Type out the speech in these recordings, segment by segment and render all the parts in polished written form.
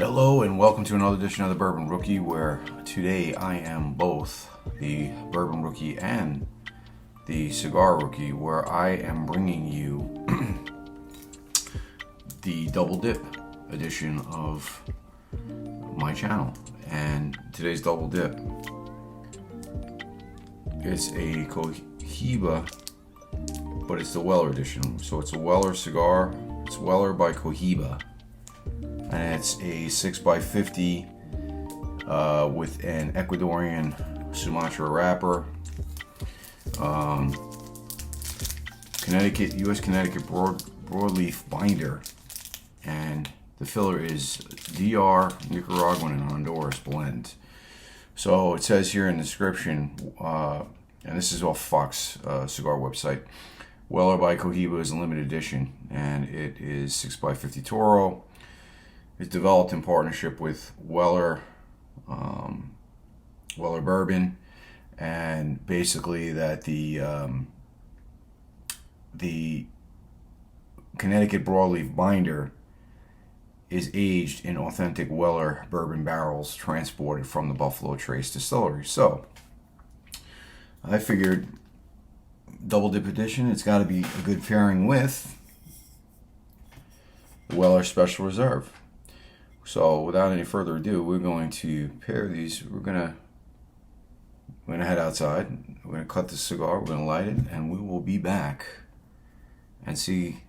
Hello and welcome to another edition of the Bourbon Rookie, where today I am both the Bourbon Rookie and the Cigar Rookie, where I am bringing you the Double Dip edition of my channel. And today's Double Dip is a Cohiba, but it's the Weller edition. So it's a Weller cigar. It's Weller by Cohiba. And it's a 6x50 with an Ecuadorian Sumatra wrapper, U.S. Connecticut broadleaf binder, and the filler is DR, Nicaraguan, and Honduras blend. So it says here in the description, and this is off Fox cigar website, Weller by Cohiba is a limited edition, and it is 6x50 Toro. It's developed in partnership with Weller Bourbon, and basically that the Connecticut broadleaf binder is aged in authentic Weller bourbon barrels transported from the Buffalo Trace Distillery. So I figured Double Dip edition, it's got to be a good pairing with the Weller Special Reserve. So without any further ado, we're going to pair these. We're gonna head outside. We're gonna cut the cigar. We're gonna light it, and we will be back and see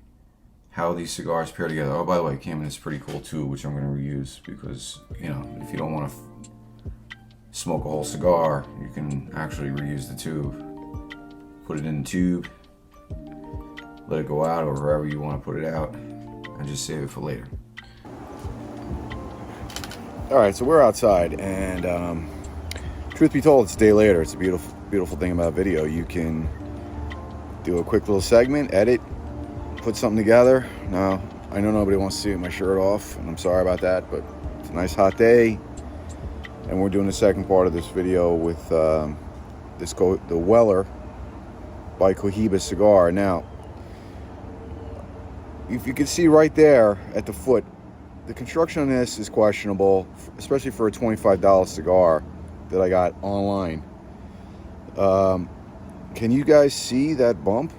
how these cigars pair together. Oh, by the way, it came in this pretty cool tube, which I'm gonna reuse because, you know, if you don't want to smoke a whole cigar, you can actually reuse the tube. Put it in the tube, let it go out, or wherever you want to put it out, and just save it for later. Alright, so we're outside, and truth be told, it's a day later. It's a beautiful thing about video. You can do a quick little segment, edit, put something together. Now, I know nobody wants to see my shirt off, and I'm sorry about that, but it's a nice hot day, and we're doing the second part of this video with the Weller by Cohiba cigar. Now, if you can see right there at the foot, the construction on this is questionable, especially for a $25 cigar that I got online. Can you guys see that bump?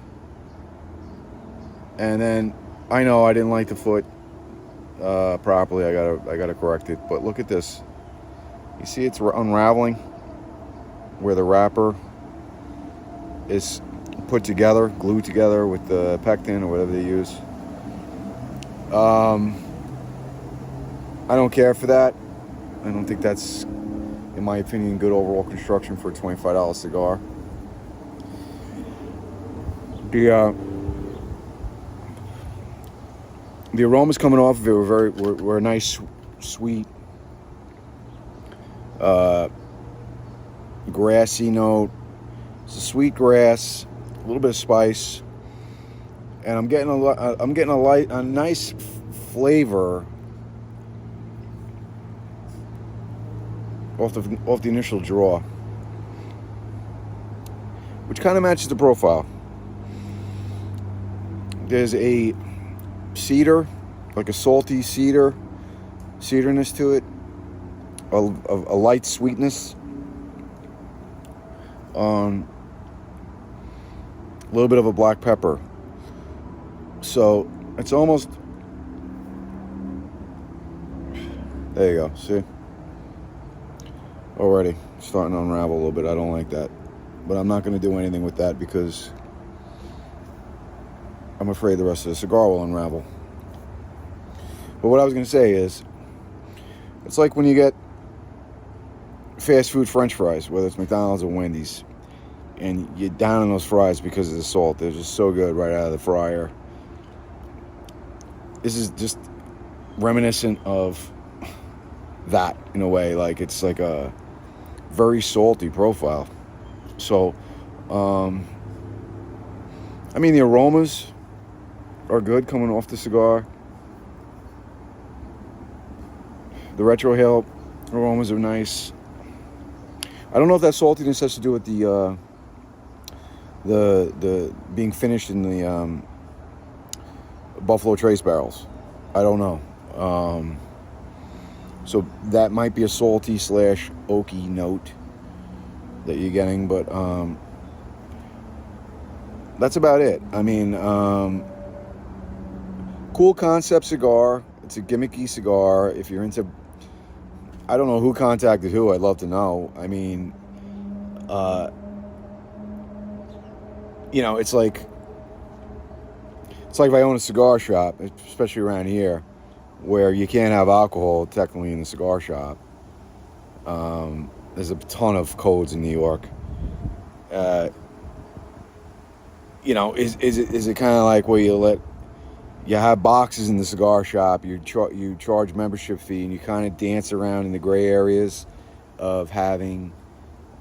And then I know I didn't light the foot properly. I gotta correct it. But look at this. You see it's unraveling where the wrapper is put together, glued together with the pectin or whatever they use. I don't care for that. I don't think that's, in my opinion, good overall construction for a $25 cigar. The aromas coming off of it were a nice, sweet, grassy note. It's a sweet grass, a little bit of spice, and I'm getting a nice flavor off the initial draw, which kind of matches the profile. There's a cedar, like a salty cederness to it, a light sweetness, a little bit of a black pepper. So it's almost, there you go, see? Already starting to unravel a little bit. I don't like that, but I'm not going to do anything with that because I'm afraid the rest of the cigar will unravel. But what I was going to say is, it's like when you get fast food French fries, whether it's McDonald's or Wendy's, and you're down on those fries because of the salt. They're just so good right out of the fryer. This is just reminiscent of that in a way. Like, it's like a very salty profile. So I mean, the aromas are good coming off the cigar. The retrohale aromas are nice. I don't know if that saltiness has to do with the being finished in the Buffalo Trace barrels. I don't know. So that might be a salty / oaky note that you're getting, but that's about it. I mean, cool concept cigar. It's a gimmicky cigar. If you're into, I don't know who contacted who. I'd love to know. I mean, it's like if I own a cigar shop, especially around here, where you can't have alcohol technically in the cigar shop. There's a ton of codes in New York. Is it kind of like where you have boxes in the cigar shop, you charge membership fee, and you kind of dance around in the gray areas of having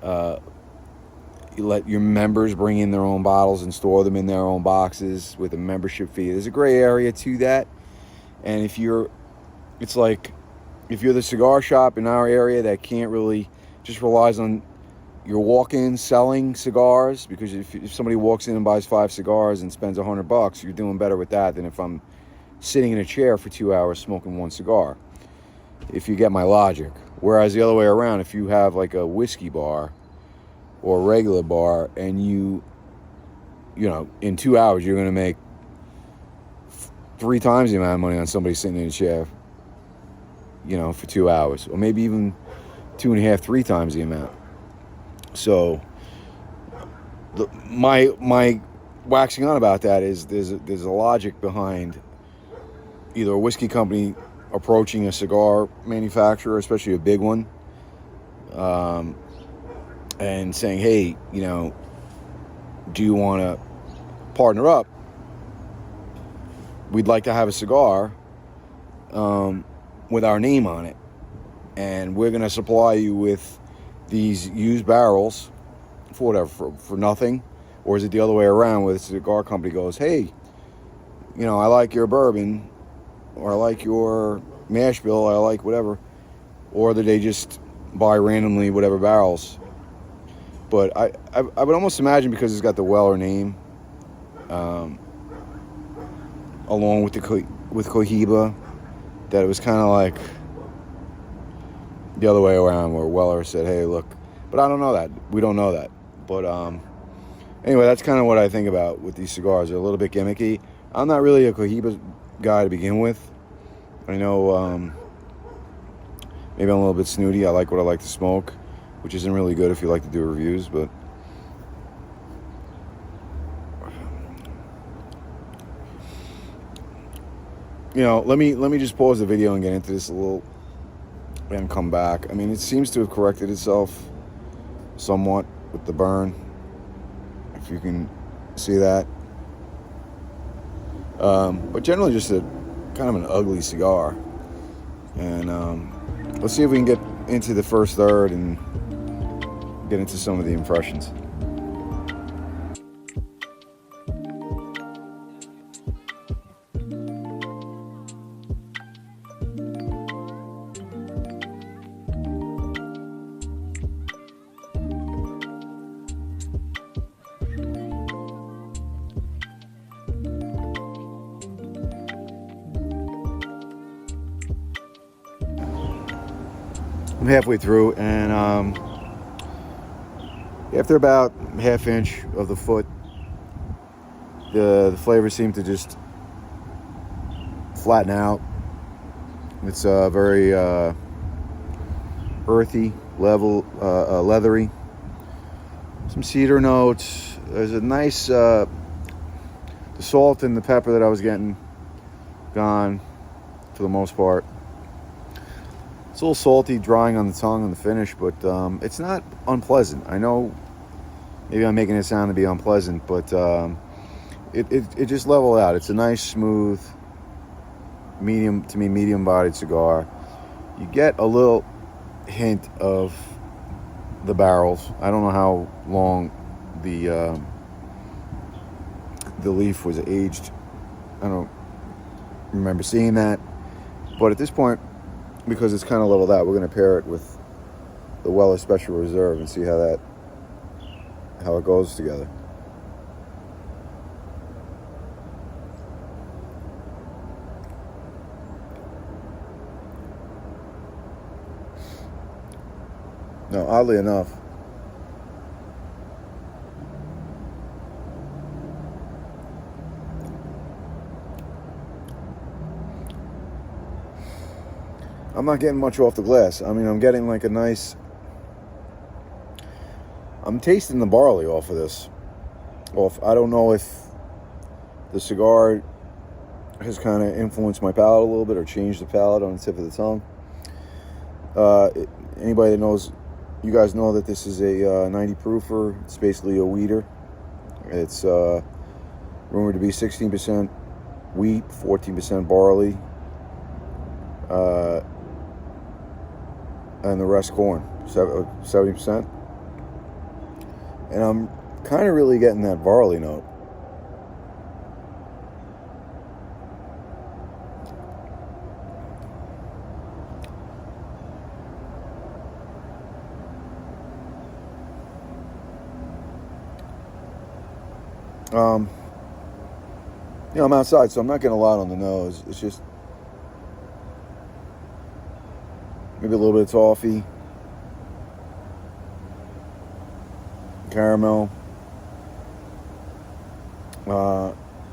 you let your members bring in their own bottles and store them in their own boxes with a membership fee. There's a gray area to that, and if you're the cigar shop in our area that can't really, just relies on your walk-in selling cigars, because if somebody walks in and buys 5 cigars and spends $100, you're doing better with that than if I'm sitting in a chair for 2 hours smoking 1 cigar, if you get my logic. Whereas the other way around, if you have like a whiskey bar or a regular bar, and in 2 hours you're going to make 3 times the amount of money on somebody sitting in a chair, for 2 hours, or maybe even 2.5, 3 times the amount. So my waxing on about that is there's a logic behind either a whiskey company approaching a cigar manufacturer, especially a big one, and saying, hey, do you want to partner up? We'd like to have a cigar with our name on it, and we're going to supply you with these used barrels for whatever, for nothing. Or is it the other way around, where the cigar company goes, hey, I like your bourbon, or I like your mash bill, I like whatever, or that they just buy randomly whatever barrels. But I would almost imagine, because it's got the Weller name, along with with Cohiba, that it was kind of like the other way around, where Weller said, hey, look. But I don't know that. We don't know that. But anyway, that's kind of what I think about with these cigars. They're a little bit gimmicky. I'm not really a Cohiba guy to begin with. I know maybe I'm a little bit snooty. I like what I like to smoke, which isn't really good if you like to do reviews, but let me just pause the video and get into this a little and come back. I mean, it seems to have corrected itself somewhat with the burn, if you can see that. But generally just a kind of an ugly cigar. And let's see if we can get into the first third and get into some of the impressions. I'm halfway through, and after about ½ inch of the foot, the flavors seem to just flatten out. It's very earthy, leathery. Some cedar notes. There's a nice the salt and the pepper that I was getting gone for the most part. It's a little salty, drying on the tongue on the finish, but it's not unpleasant. I know maybe I'm making it sound to be unpleasant, but it just leveled out. It's a nice, smooth, medium-bodied cigar. You get a little hint of the barrels. I don't know how long the leaf was aged. I don't remember seeing that, but at this point, because it's kind of leveled out, we're going to pair it with the Weller Special Reserve and see how it goes together. No, oddly enough, I'm not getting much off the glass. I mean, I'm getting like a nice... I'm tasting the barley off of this. I don't know if the cigar has kind of influenced my palate a little bit or changed the palate on the tip of the tongue. Anybody that knows, you guys know that this is a 90 proofer. It's basically a wheater. It's rumored to be 16% wheat, 14% barley, and the rest corn, 70%. And I'm kind of really getting that barley note. I'm outside, so I'm not getting a lot on the nose. It's just maybe a little bit of toffee, caramel.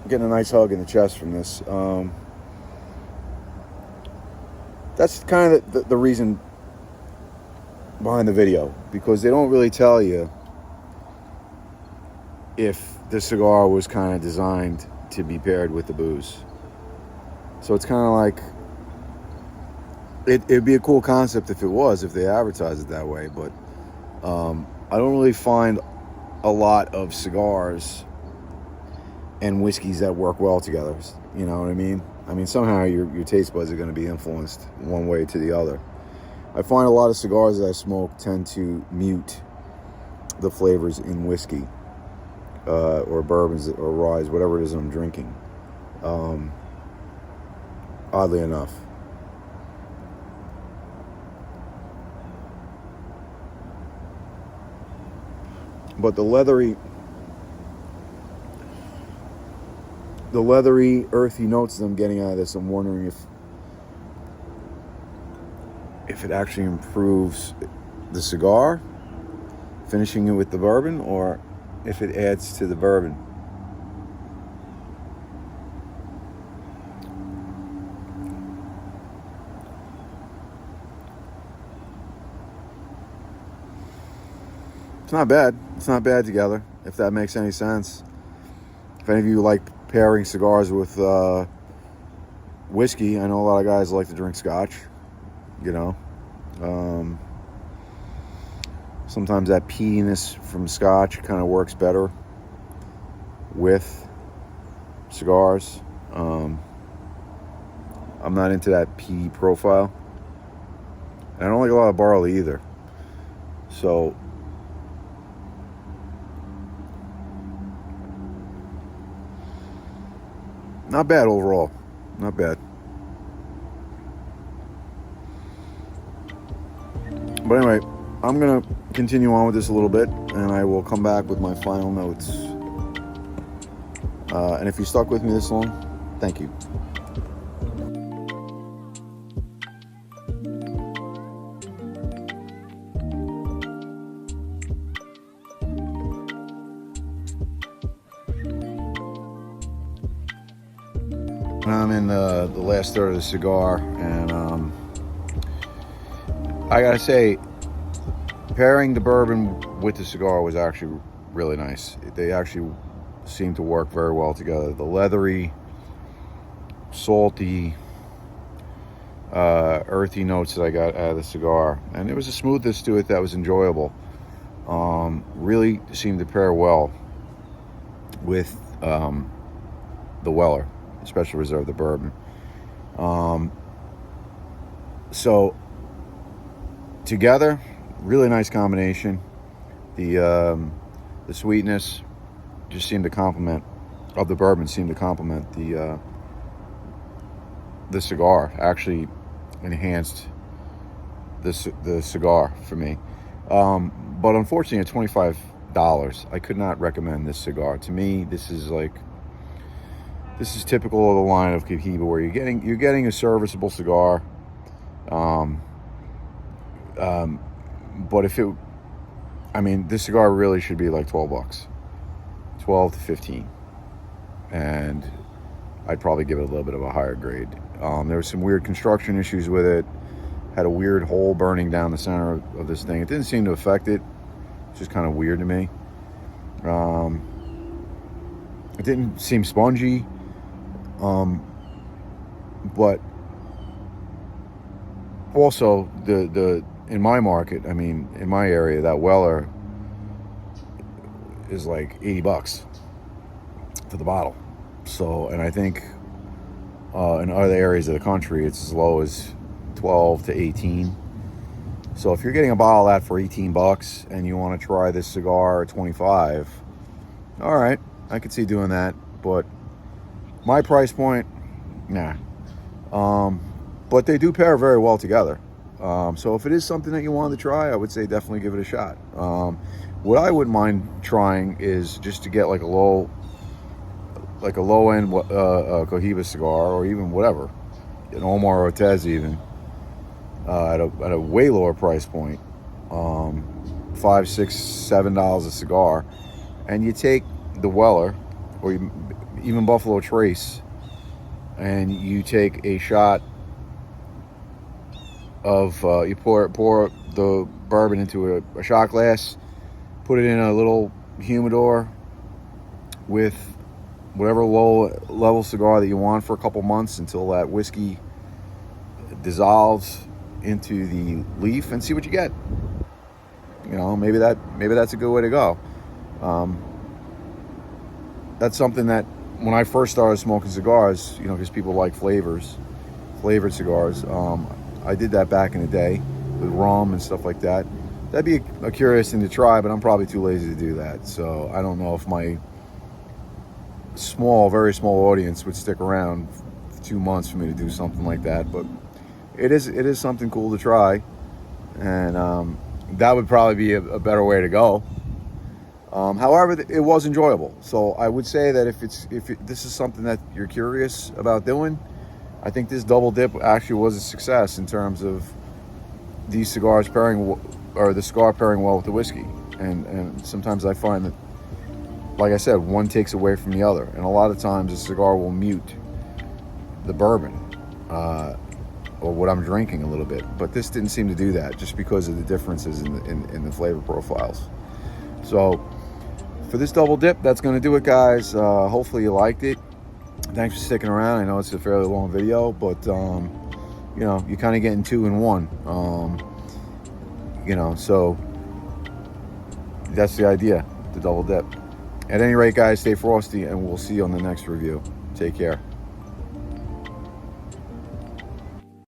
Getting a nice hug in the chest from this. That's kind of the reason behind the video, because they don't really tell you if the cigar was kind of designed to be paired with the booze. So it's kind of like, it'd be a cool concept if they advertised it that way, but I don't really find a lot of cigars and whiskeys that work well together. You know what I mean? I mean, somehow your taste buds are going to be influenced one way to the other. I find a lot of cigars that I smoke tend to mute the flavors in whiskey, or bourbons or rye, whatever it is I'm drinking. Oddly enough. But the leathery, earthy notes that I'm getting out of this, I'm wondering if it actually improves the cigar, finishing it with the bourbon, or if it adds to the bourbon. It's not bad. It's not bad together, if that makes any sense. If any of you like pairing cigars with whiskey, I know a lot of guys like to drink scotch, you know. Sometimes that peatiness from scotch kind of works better with cigars. I'm not into that peaty profile. And I don't like a lot of barley either. So not bad overall. Not bad. But anyway, I'm going to continue on with this a little bit, and I will come back with my final notes. And if you stuck with me this long, thank you. I'm in the last third of the cigar, and I gotta say, pairing the bourbon with the cigar was actually really nice. They actually seem to work very well together. The leathery, salty, earthy notes that I got out of the cigar, and there was a smoothness to it that was enjoyable. Really seemed to pair well with the Weller Special Reserve, the bourbon. So together, really nice combination. The sweetness just seemed to complement, of the bourbon seemed to complement the cigar. Actually enhanced the cigar for me. But unfortunately, at $25, I could not recommend this cigar. To me, this is typical of the line of Cohiba, where you're getting a serviceable cigar. But if it, I mean, this cigar really should be like $12, 12 to 15, and I'd probably give it a little bit of a higher grade. There was some weird construction issues with it. Had a weird hole burning down the center of this thing. It didn't seem to affect it. It's just kind of weird to me. It didn't seem spongy, but also the in my market, I mean, in my area, that Weller is like $80 for the bottle. So, and I think in other areas of the country, it's as low as 12 to 18. So if you're getting a bottle of that for $18 and you want to try this cigar at 25, all right, I could see doing that. But my price point, nah. But they do pair very well together. So if it is something that you wanted to try, I would say definitely give it a shot. What I wouldn't mind trying is just to get like a low end Cohiba cigar, or even whatever, an Omar Ortez even, at a way lower price point, $5, $6, $7 a cigar, and you take the Weller or even Buffalo Trace, and you take a shot of you pour the bourbon into a shot glass, put it in a little humidor with whatever low level cigar that you want for a couple months until that whiskey dissolves into the leaf, and see what you get. You know, maybe that's a good way to go. That's something that when I first started smoking cigars, you know, because people like flavored cigars, I did that back in the day with rum and stuff like that. That'd be a curious thing to try, but I'm probably too lazy to do that. So I don't know if my very small audience would stick around for 2 months for me to do something like that. But it is something cool to try, and that would probably be a better way to go. However, it was enjoyable. So I would say that if this is something that you're curious about doing, I think this double dip actually was a success in terms of these cigars the cigar pairing well with the whiskey. And sometimes I find that, like I said, one takes away from the other. And a lot of times a cigar will mute the bourbon or what I'm drinking a little bit. But this didn't seem to do that, just because of the differences in the flavor profiles. So for this double dip, that's going to do it, guys. Hopefully you liked it. Thanks for sticking around. I know it's a fairly long video, but you know, you're kind of getting 2 in 1. You know, so that's the idea, the double dip. At any rate, guys, stay frosty, and we'll see you on the next review. Take care.